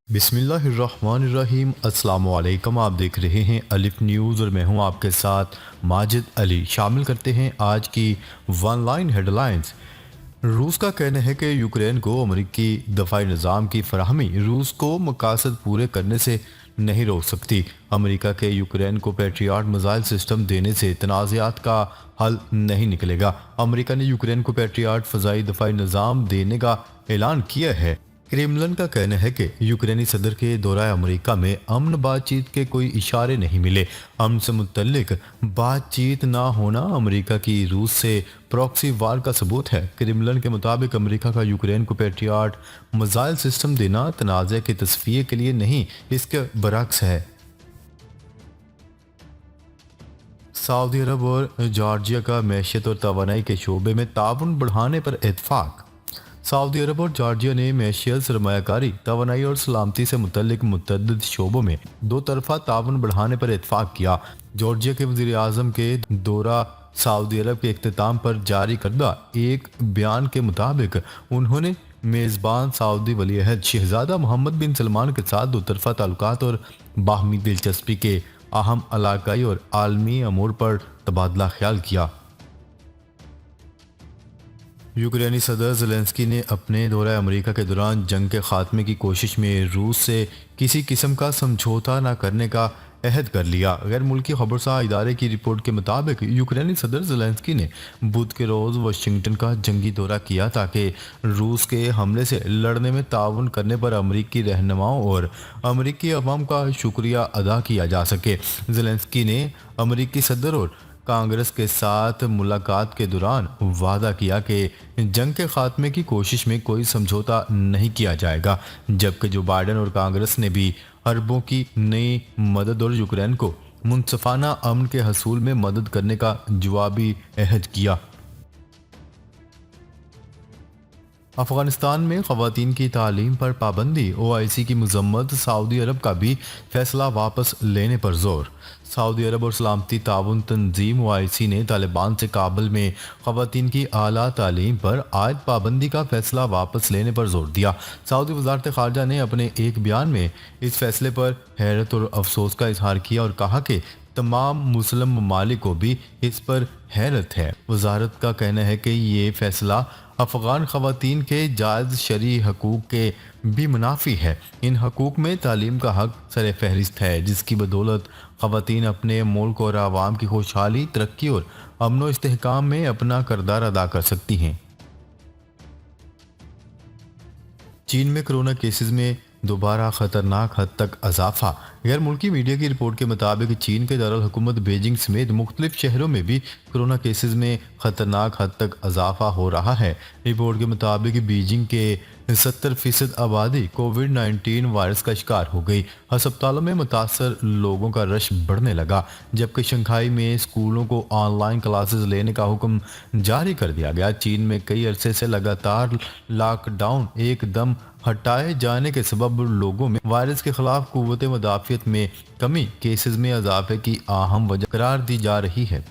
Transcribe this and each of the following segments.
बिस्मिल्लाहिर्रहमानिर्रहीम। अस्सलाम वालेकुम। आप देख रहे हैं अलिफ न्यूज़ और मैं हूं आपके साथ माजिद अली। शामिल करते हैं आज की वन लाइन हेडलाइंस। रूस का कहना है कि यूक्रेन को अमरीकी दफाई निज़ाम की फराहमी रूस को मकासद पूरे करने से नहीं रोक सकती। अमरीका के यूक्रेन को पेट्रियाट मिसाइल सिस्टम देने से तनाज़ात का हल नहीं निकलेगा। अमरीका ने यूक्रेन को पेट्रियाट फ़ज़ाई दफाई निज़ाम देने का ऐलान किया है। क्रेमलिन का कहना है कि यूक्रेनी सदर के दौरान अमेरिका में अमन बातचीत के कोई इशारे नहीं मिले। अमन से मुतल्लिक बातचीत ना होना अमेरिका की रूस से प्रॉक्सी वार का सबूत है। क्रेमलिन के मुताबिक अमेरिका का यूक्रेन को पेट्रियाट मिसाइल सिस्टम देना तनाज़े के तस्फिये के लिए नहीं, इसके बरक्स है। सऊदी अरब और जॉर्जिया का मैशियत और तवानाई के शोबे में ताउन बढ़ाने पर इत्फाक। सऊदी अरब और जॉर्जिया ने मैशियत, सरमायाकारी, तवानाई और सलामती से मुतल्लिक मुतअद्दिद शोबों में दो तरफा ताउन बढ़ाने पर इत्फाक किया। जॉर्जिया के वज़ीर आज़म के दौरा सऊदी अरब के इख्तिताम पर जारी करदा एक बयान के मुताबिक उन्होंने मेज़बान सऊदी वलीअहद शहजादा मोहम्मद बिन सलमान के साथ दो तरफा ताल्लुकात और बाहमी दिलचस्पी के अहम इलाकाई और आलमी अमूर पर तबादला ख्याल किया। यूक्रेनी सदर ज़ेलेंस्की ने अपने दौरे अमेरिका के दौरान जंग के खात्मे की कोशिश में रूस से किसी किस्म का समझौता न करने का अहद कर लिया। गैर मुल्की खबरसार इदारे की रिपोर्ट के मुताबिक यूक्रेनी सदर ज़ेलेंस्की ने बुध के रोज़ वाशिंगटन का जंगी दौरा किया ताकि रूस के हमले से लड़ने में ताउन करने पर अमरीकी रहनुमाओं और अमरीकी अवाम का शुक्रिया अदा किया जा सके। ज़ेलेंस्की ने अमरीकी सदर और कांग्रेस के साथ मुलाकात के दौरान वादा किया कि जंग के खात्मे की कोशिश में कोई समझौता नहीं किया जाएगा, जबकि जो बाइडेन और कांग्रेस ने भी अरबों की नई मदद और यूक्रेन को मुनसफाना अमन के हसूल में मदद करने का जवाबी अहद किया। अफगानिस्तान में ख़वातीन की तालीम पर पाबंदी, ओआईसी की मजम्मत, सऊदी अरब का भी फैसला वापस लेने पर जोर। सऊदी अरब और सलामती ताउन तंजीम ओआईसी ने तालिबान से काबुल में ख़वातीन की आला तालीम पर आयद पाबंदी का फैसला वापस लेने पर जोर दिया। सऊदी वजारत ख़ारजा ने अपने एक बयान में इस फैसले पर हैरत और अफसोस का इजहार किया और कहा कि तमाम मुस्लिम ममालिक को भी इस पर हैरत है। वजारत का कहना है कि ये फैसला अफ़गान ख़वातीन के जायज़ शरई हकूक़ के भी मुनाफी है। इन हकूक़ में तालीम का हक सर फहरिस्त है, जिसकी बदौलत ख़वातीन अपने मुल्क और आवाम की खुशहाली, तरक्की और अमन व इस्तेहकाम में अपना किरदार अदा कर सकती हैं। चीन में कोरोना केसेस में दोबारा खतरनाक हद तक इजाफा। गैर मुल्की मीडिया की रिपोर्ट के मुताबिक चीन के दारुल हुकूमत बीजिंग समेत मुख्तलिफ शहरों में भी कोरोना केसेस में खतरनाक हद तक इजाफा हो रहा है। रिपोर्ट के मुताबिक बीजिंग के 70% आबादी कोविड-19 वायरस का शिकार हो गई। अस्पतालों में मुतासर लोगों का रश बढ़ने लगा, जबकि शंघाई में स्कूलों को ऑनलाइन क्लासेस लेने का हुक्म जारी कर दिया गया। चीन में कई अरसे से लगातार लॉकडाउन एकदम हटाए जाने के सबब लोगों में वायरस के खिलाफ कुव्वत मुदाफ़ियत में कमी केसेस में इजाफे की अहम वजह करार दी जा रही है।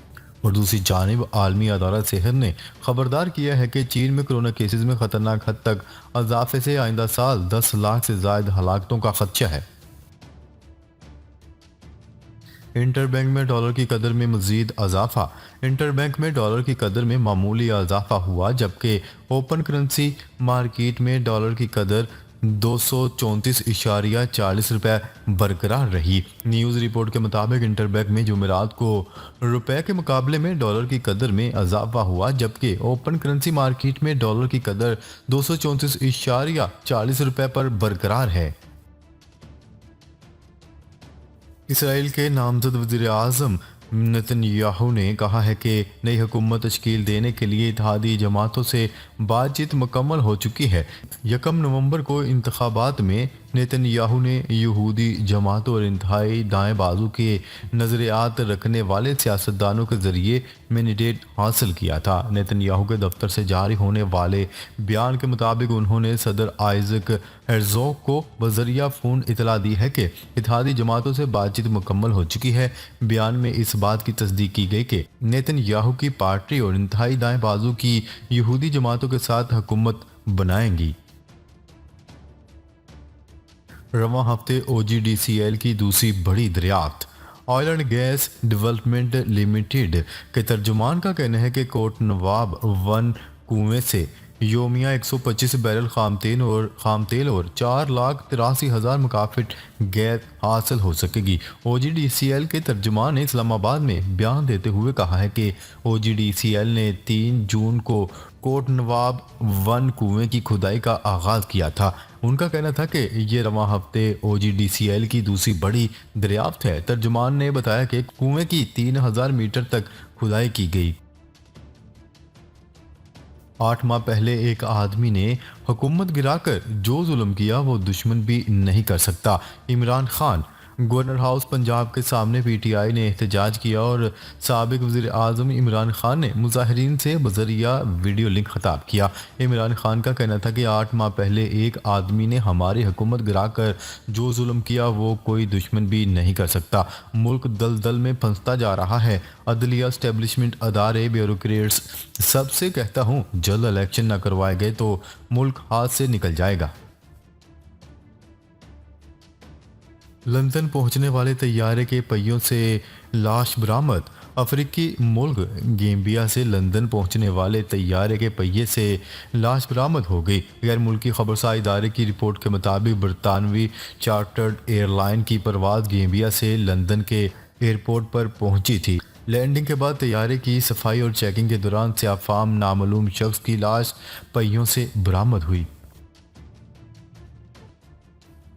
और दूसरी जानिब आलमी अदालत सेहत ने खबरदार किया है कि चीन में कोरोना केसेस में खतरनाक हद तक इजाफे से आइंदा साल 10 लाख से ज्यादा हलाकतों का खदशा है। इंटरबैंक में डॉलर की कदर में मजीद इजाफा। इंटरबैंक में डॉलर की कदर में मामूली इजाफा हुआ, जबकि ओपन करेंसी मार्केट में डॉलर की कदर 234.40 रुपये बरकरार रही। न्यूज़ रिपोर्ट के मुताबिक इंटरबैंक में जुमेरात को रुपए के मुकाबले में डॉलर की कदर में इजाफा हुआ, जबकि ओपन करेंसी मार्केट में डॉलर की कदर 234.40 रुपये पर बरकरार है। इसराइल के नामजद वज़ीर आज़म नेतन्याहू ने कहा है कि नई हुकूमत तश्कील देने के लिए इत्तेहादी जमातों से बातचीत मुकम्मल हो चुकी है। 1 नवंबर को इंतखाबात में नेतन्याहू ने यहूदी जमातों और इंतहाई दाएं बाजू के नज़रियात रखने वाले सियासतदानों के जरिए मैंडेट हासिल किया था। नेतन्याहू के दफ्तर से जारी होने वाले बयान के मुताबिक उन्होंने सदर आइजक हेर्ज़ोग को बजरिया फ़ोन इतला दी है कि इत्तेहादी जमातों से बातचीत मुकम्मल हो चुकी है। बयान में इस बात की तस्दीक की गई कि नेतन्याहू की पार्टी और इंतहाई दाएं बाजू की यहूदी जमातों के साथ हुकूमत बनाएंगी। रवां हफ्ते OGDCL की दूसरी बड़ी दरियाफ्त। Oil and gas development limited के तर्जुमान का कहना है कि कोट नवाब वन कुएं से योमिया 125 बैरल खाम तेल और 4,83,000 मुकाफिट गैस हासिल हो सकेगी। OGDCL के तर्जुमान ने इस्लामाबाद में बयान देते हुए कहा है कि OGDCL ने 3 जून को कोट नवाब वन कुएं की खुदाई का आगाज किया था। उनका कहना था कि ये रवां हफ्ते OGDCL की दूसरी बड़ी दरियाफ्त है। तर्जुमान ने बताया कि कुएं की 3,000 मीटर तक खुदाई की गई। 8 माह पहले एक आदमी ने हुकूमत गिराकर जो जुल्म किया वो दुश्मन भी नहीं कर सकता। इमरान खान। गवर्नर हाउस पंजाब के सामने PTI ने एहतजाज किया और साबिक वज़ीर आज़म इमरान खान ने मुजाहिरीन से बजरिया वीडियो लिंक खिताब किया। इमरान खान का कहना था कि 8 माह पहले एक आदमी ने हमारी हुकूमत गिराकर जो जुल्म किया वो कोई दुश्मन भी नहीं कर सकता। मुल्क दलदल में फंसता जा रहा है। अदलिया स्टैब्लिशमेंट अदारे ब्यूरोक्रेट्स सबसे कहता हूँ जल्द इलेक्शन न करवाए गए तो मुल्क हाथ से निकल जाएगा। लंदन पहुंचने वाले तैयारे के पहियों से लाश बरामद। अफ्रीकी मुल्क गेम्बिया से लंदन पहुंचने वाले तैयारे के पहिए से लाश बरामद हो गई। गैर मुल्की खबरसार इदारे की रिपोर्ट के मुताबिक बरतानवी चार्टर्ड एयरलाइन की परवाज़ गेम्बिया से लंदन के एयरपोर्ट पर पहुंची थी। लैंडिंग के बाद तैयारे की सफाई और चेकिंग के दौरान सियाफाम नामालूम शख्स की लाश पहियों से बरामद हुई।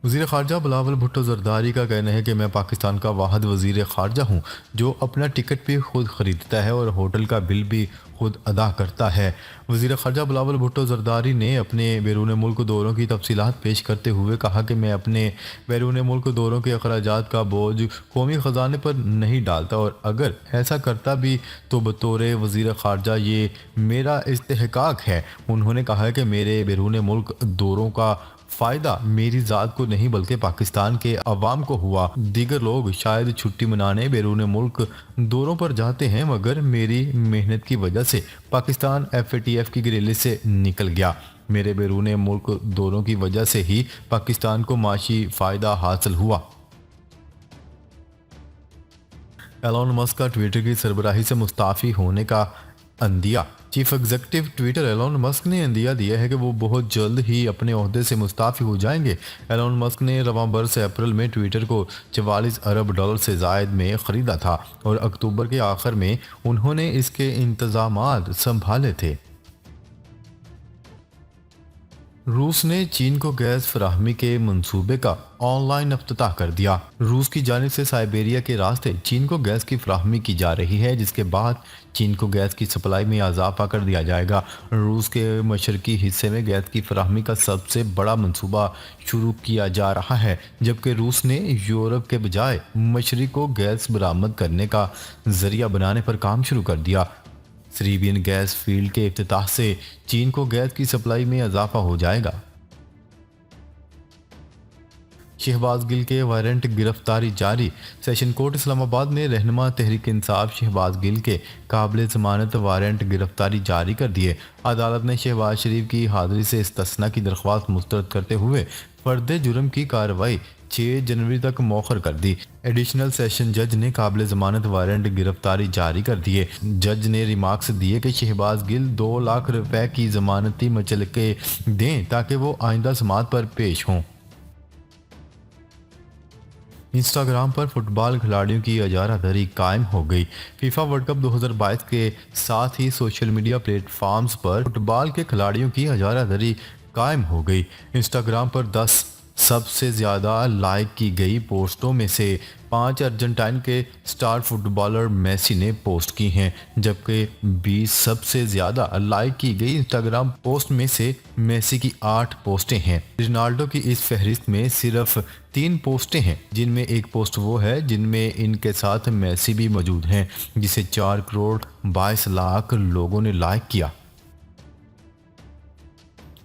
वज़ीर ख़ारजा बिलावल भुट्टो ज़रदारी का कहना है कि मैं पाकिस्तान का वाहिद वज़ीर ख़ारजा हूँ जो अपना टिकट भी खुद ख़रीदता है और होटल का बिल भी खुद अदा करता है। वज़ीर ख़ारजा बिलावल भुट्टो ज़रदारी ने अपने बैरून मुल्क दौरों की तफसीलात पेश करते हुए कहा कि मैं अपने बैरून मुल्क दौरों के अखराजात का बोझ कौमी ख़जाने पर नहीं डालता और अगर ऐसा करता भी तो बतौर वज़ीर ख़ारजा ये मेरा इस्तेहकाक है। उन्होंने कहा है कि मेरे बैरून मुल्क दौरों का फ़ायदा मेरी ज़ात को नहीं बल्कि पाकिस्तान के अवाम को हुआ। दीगर लोग शायद छुट्टी मनाने बैरून मुल्क दौरों पर जाते हैं मगर मेरी मेहनत की वजह से पाकिस्तान FATF की गिरेले से निकल गया। मेरे बैरून मुल्क दौरों की वजह से ही पाकिस्तान को माशी फ़ायदा हासिल हुआ। एलोन मस्क का ट्विटर की सरबराही से मुस्ताफ़ी होने का अंदिया। Chief executive Twitter Elon Musk ने अंदिया दिया है कि वो बहुत जल्द ही अपने ओहदे से मुस्ताफ़ी हो जाएंगे। एलोन मस्क ने रवां बरस अप्रैल में ट्विटर को 44 अरब डॉलर से ज़ायद में ख़रीदा था और अक्टूबर के आखिर में उन्होंने इसके इंतज़ामात संभाले थे। रूस ने चीन को गैस फराहमी के मंसूबे का ऑनलाइन अफ्ताह कर दिया। रूस की जानिब से साइबेरिया के रास्ते चीन को गैस की फराहमी की जा रही है जिसके बाद चीन को गैस की सप्लाई में इजाफा कर दिया जाएगा। रूस के मशरकी हिस्से में गैस की फराहमी का सबसे बड़ा मंसूबा शुरू किया जा रहा है जबकि रूस ने यूरोप के बजाय मशरक को गैस बरामद करने का जरिया बनाने पर काम शुरू कर दिया। सीरियन गैस फील्ड के इफ्तिताह से चीन को गैस की सप्लाई में इजाफा हो जाएगा। शहबाज गिल के वारंट गिरफ्तारी जारी। सेशन कोर्ट इस्लामाबाद ने रहनुमा तहरीक इंसाफ शहबाज गिल के काबिल जमानत वारंट गिरफ्तारी जारी कर दिए। अदालत ने शहबाज शरीफ की हाजिरी से इस्तना की दरख्वास्त मुस्तरद करते हुए फर्द जुर्म की कार्रवाई 6 जनवरी तक मौखर कर दी। एडिशनल सेशन जज ने काबिल जमानत वारंट गिरफ्तारी जारी कर दिए। जज ने रिमार्क्स दिए कि शहबाज गिल 2 लाख रुपए की जमानती मचलके दें ताकि वो आइंदा समात पर पेश हों। इंस्टाग्राम पर फुटबॉल खिलाड़ियों की इजारादारी कायम हो गई। फीफा वर्ल्ड कप 2022 के साथ ही सोशल मीडिया प्लेटफॉर्म्स पर फुटबॉल के खिलाड़ियों की इजारादारी कायम हो गई। इंस्टाग्राम पर 10 सबसे ज़्यादा लाइक की गई पोस्टों में से 5 अर्जेंटाइन के स्टार फुटबॉलर मेसी ने पोस्ट की हैं जबकि 20 सबसे ज़्यादा लाइक की गई इंस्टाग्राम पोस्ट में से मेसी की 8 पोस्टें हैं। रोनाल्डो की इस फहरिस्त में सिर्फ 3 पोस्टें हैं जिनमें एक पोस्ट वो है जिनमें इनके साथ मेसी भी मौजूद हैं जिसे 4 करोड़ 22 लाख लोगों ने लाइक किया।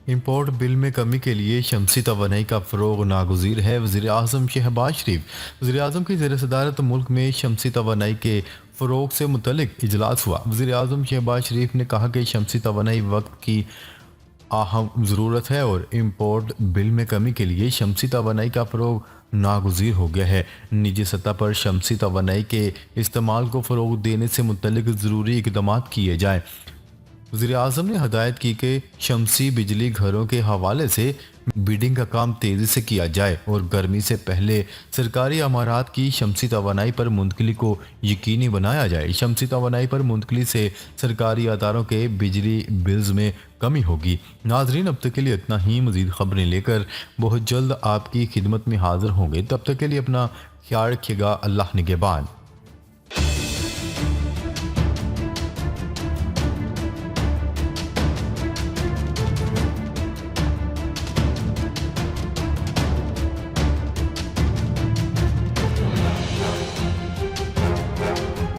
इंपोर्ट बिल में कमी के लिए शमसी तवानाई का फ़रोग नागुज़ीर है। वज़ीर आज़म शहबाज शरीफ। वज़ीर आज़म की ज़ेर सदारत मुल्क में शमसी तवानाई के फ़रोग से मुतल्लिक़ इजलास हुआ। वज़ीर आज़म शहबाज शरीफ ने कहा कि शमसी तवानाई वक्त की अहम ज़रूरत है और इम्पोर्ट बिल में कमी के लिए शमसी तवानाई का फ़रोग नागुज़ीर हो गया है। निजी सतह पर शमसी तवानाई के इस्तेमाल को फ़रोग देने से मुतल्लिक ज़रूरी इकदाम किए जाएँ। वज़ीर-ए-आज़म ने हदायत की कि शमसी बिजली घरों के हवाले से बिडिंग का काम तेज़ी से किया जाए और गर्मी से पहले सरकारी अमारात की शमसी तवानाई पर मुंतकली को यकीनी बनाया जाए। शमसी तवानाई पर मुंतकली से सरकारी अदारों के बिजली बिल्स में कमी होगी। नाजरीन, अब तक के लिए इतना ही। मज़ीद ख़बरें लेकर बहुत जल्द आपकी खिदमत में हाजिर होंगे। तब तक के लिए अपना ख्याल रखिएगा। अल्लाह निगहबान।